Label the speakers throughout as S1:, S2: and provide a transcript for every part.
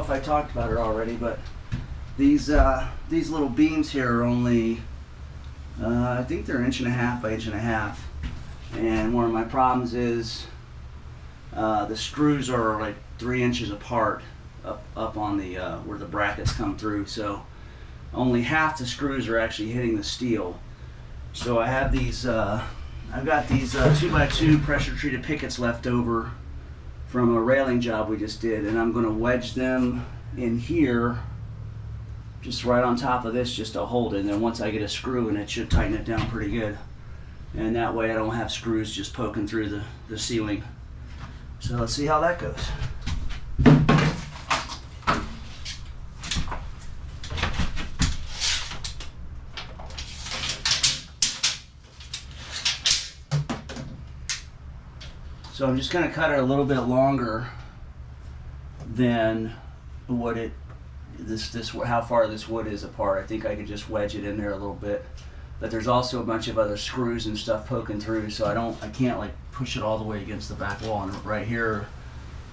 S1: if I talked about it already, but these little beams here are only, I think they're 1.5 by 1.5. And one of my problems is the screws are like 3 inches apart up on the where the brackets come through. So only half the screws are actually hitting the steel. So I have these, I've got these 2x2 pressure treated pickets left over from a railing job we just did, and I'm going to wedge them in here just right on top of this just to hold it, and then once I get a screw in it should tighten it down pretty good, and that way I don't have screws just poking through the ceiling. So let's see how that goes. So I'm just going to cut it a little bit longer than what it, how far this wood is apart. I think I could just wedge it in there a little bit. But there's also a bunch of other screws and stuff poking through, so I can't like push it all the way against the back wall. And right here,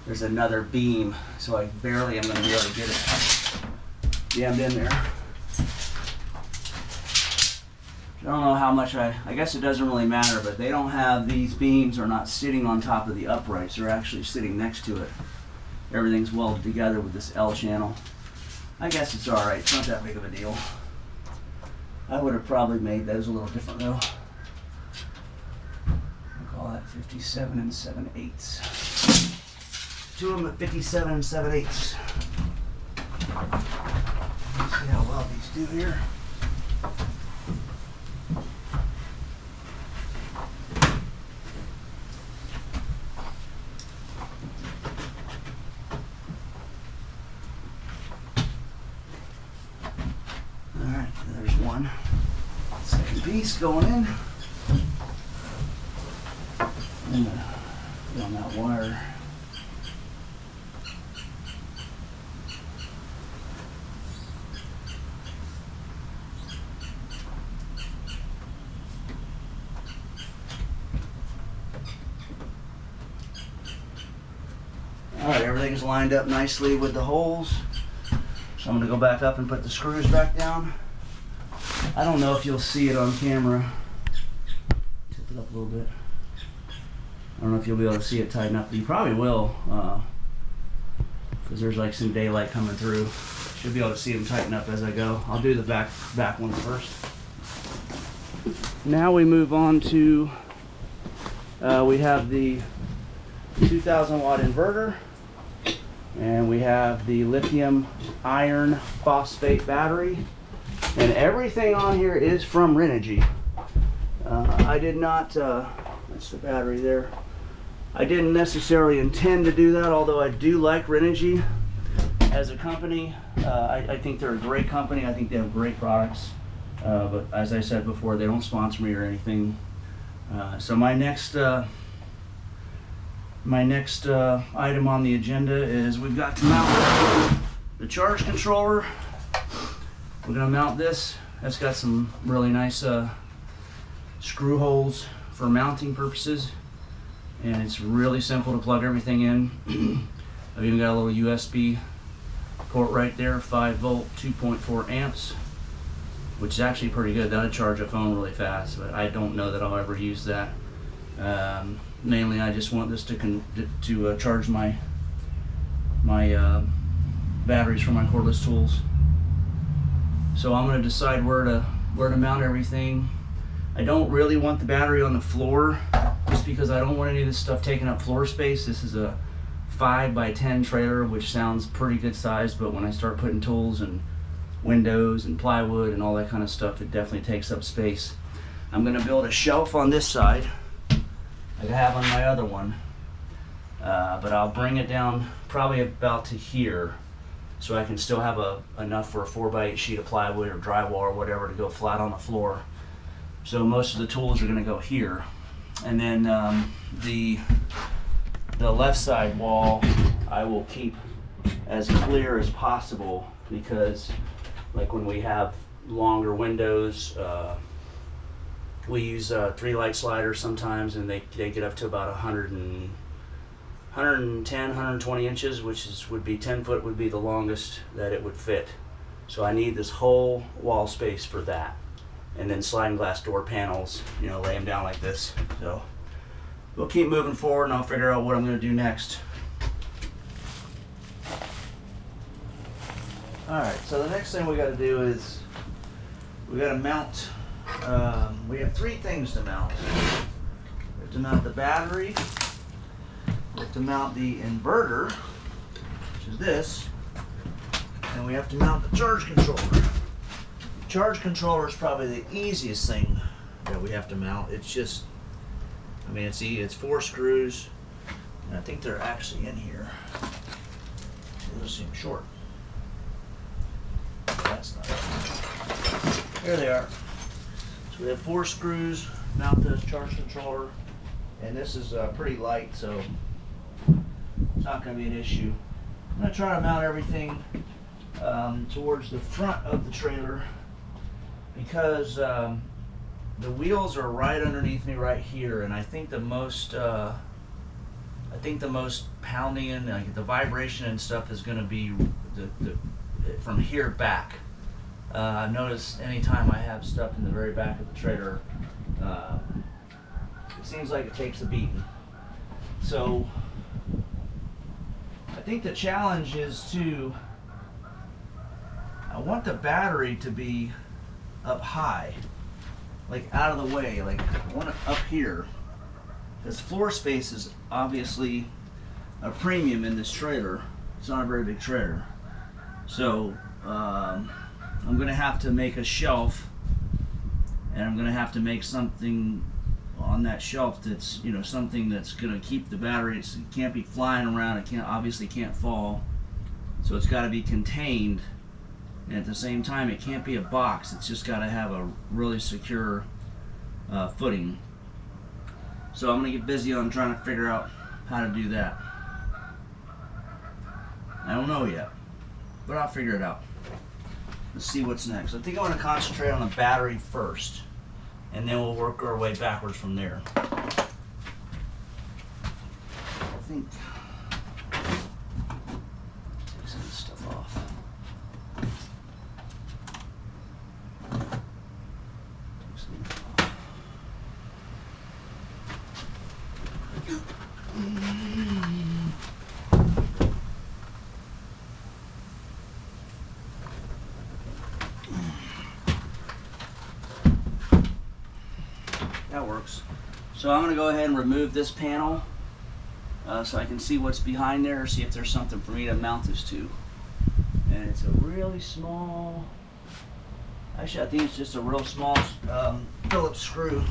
S1: there's another beam, so I barely am going to be able to get it jammed in there. I don't know how much I guess it doesn't really matter, but they don't have, these beams are not sitting on top of the uprights, they're actually sitting next to it. Everything's welded together with this L channel. I guess it's alright, it's not that big of a deal. I would have probably made those a little different though. I'll call that 57 7/8. Two of them at 57 7/8. Let's see how well these do here. Second piece going in. And put on that wire. Alright, everything's lined up nicely with the holes. So I'm going to go back up and put the screws back down. I don't know if you'll see it on camera. Tip it up a little bit. I don't know if you'll be able to see it tighten up. You probably will, because there's like some daylight coming through. Should be able to see them tighten up as I go. I'll do the back one first. Now we move on to, we have the 2000 watt inverter, and we have the lithium iron phosphate battery. And everything on here is from Renogy. I did not, that's the battery there. I didn't necessarily intend to do that, although I do like Renogy as a company. I think they're a great company. I think they have great products. But as I said before, they don't sponsor me or anything. So my next item on the agenda is we've got to mount the charge controller. We're going to mount this. That's got some really nice screw holes for mounting purposes, and it's really simple to plug everything in. I've even got a little USB port right there, 5 volt, 2.4 amps, which is actually pretty good. That'll charge a phone really fast, but I don't know that I'll ever use that. Mainly I just want this to charge my batteries for my cordless tools. So I'm going to decide where to mount everything. I don't really want the battery on the floor, just because I don't want any of this stuff taking up floor space. This is a 5 by 10 trailer, which sounds pretty good size, but when I start putting tools and windows and plywood and all that kind of stuff, it definitely takes up space. I'm going to build a shelf on this side, like I have on my other one, but I'll bring it down probably about to here, so I can still have enough for a 4x8 sheet of plywood or drywall or whatever to go flat on the floor. So most of the tools are going to go here, and then the left side wall I will keep as clear as possible, because like when we have longer windows, we use 3 light sliders sometimes, and they get up to about 100 and 110, 120 inches, which would be 10 foot would be the longest that it would fit. So I need this whole wall space for that. And then sliding glass door panels, you know, lay them down like this. So we'll keep moving forward and I'll figure out what I'm going to do next. Alright, so the next thing we got to do is we got to mount, we have three things to mount. We have to mount the battery, we have to mount the inverter, which is this, and we have to mount the charge controller. The charge controller is probably the easiest thing that we have to mount. It's just, I mean, it's 4 screws, and I think they're actually in here. Those seem short. That's not it. There they are. So we have 4 screws, mount the charge controller, and this is pretty light, so it's not going to be an issue. I'm going to try to mount everything towards the front of the trailer because the wheels are right underneath me right here, and I think the most pounding and like the vibration and stuff is going to be from here back. I've noticed anytime I have stuff in the very back of the trailer, it seems like it takes a beating. So I think the challenge is I want the battery to be up high, like out of the way, like I want it up here. Because floor space is obviously a premium in this trailer. It's not a very big trailer. So I'm going to have to make a shelf, and I'm going to have to make something on that shelf that's, you know, something that's going to keep the battery. It can't be flying around. It obviously can't fall. So it's got to be contained, and at the same time it can't be a box. It's just got to have a really secure footing. So I'm going to get busy on trying to figure out how to do that. I don't know yet, but I'll figure it out. Let's see what's next. I think I want to concentrate on the battery first, and then we'll work our way backwards from there. I think take some of this stuff off. Take some of this off. That works. So I'm going to go ahead and remove this panel so I can see what's behind there, see if there's something for me to mount this to. And it's a really small, actually I think it's just a real small Phillips screw.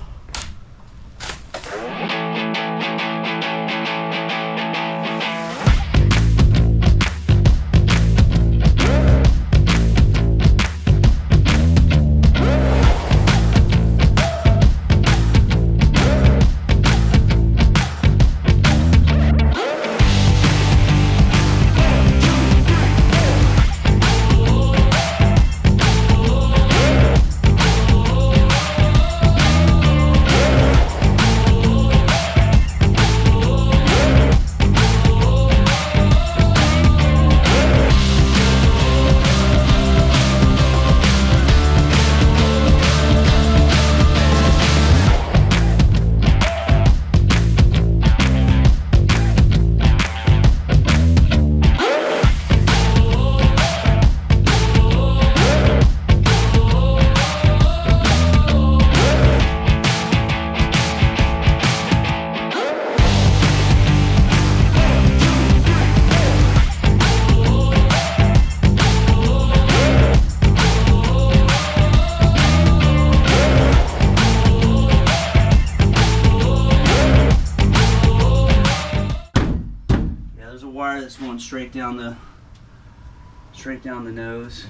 S1: Straight down the nose.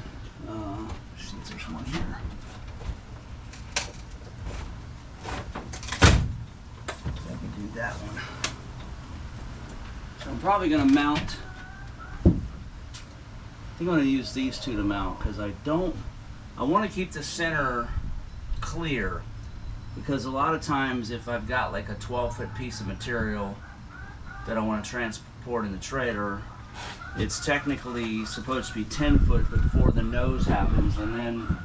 S1: Let's see if there's one here. I can do that one. So I'm probably going to mount. I think I'm going to use these two to mount because I want to keep the center clear, because a lot of times if I've got like a 12-foot piece of material that I want to transport in the trailer. It's technically supposed to be 10 foot before the nose happens, and then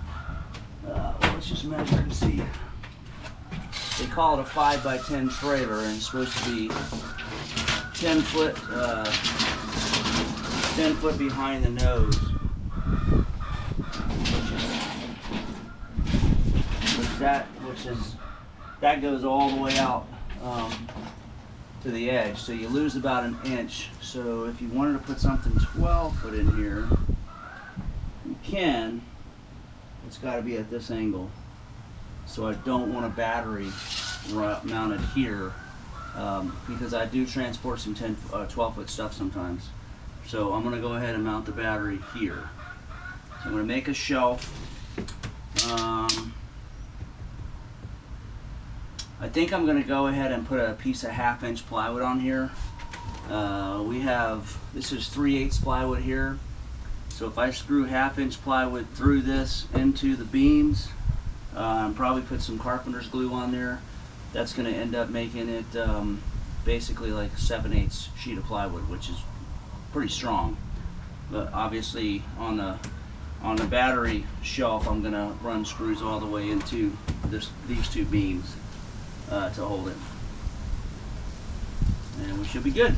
S1: let's just measure and see. They call it a 5x10 trailer, and it's supposed to be 10 foot behind the nose, that goes all the way out to the edge, so you lose about an inch. So if you wanted to put something 12 foot in here, you can. It's got to be at this angle, so I don't want a battery mounted here, because I do transport some 12 foot stuff sometimes. So I'm going to go ahead and mount the battery here. So I'm going to make a shelf. I think I'm going to go ahead and put a piece of 1/2 inch plywood on here. This is 3/8 plywood here. So if I screw 1/2 inch plywood through this into the beams, and probably put some carpenter's glue on there, that's going to end up making it basically like a 7/8 sheet of plywood, which is pretty strong. But obviously on the battery shelf, I'm going to run screws all the way into these two beams to hold it, and we should be good.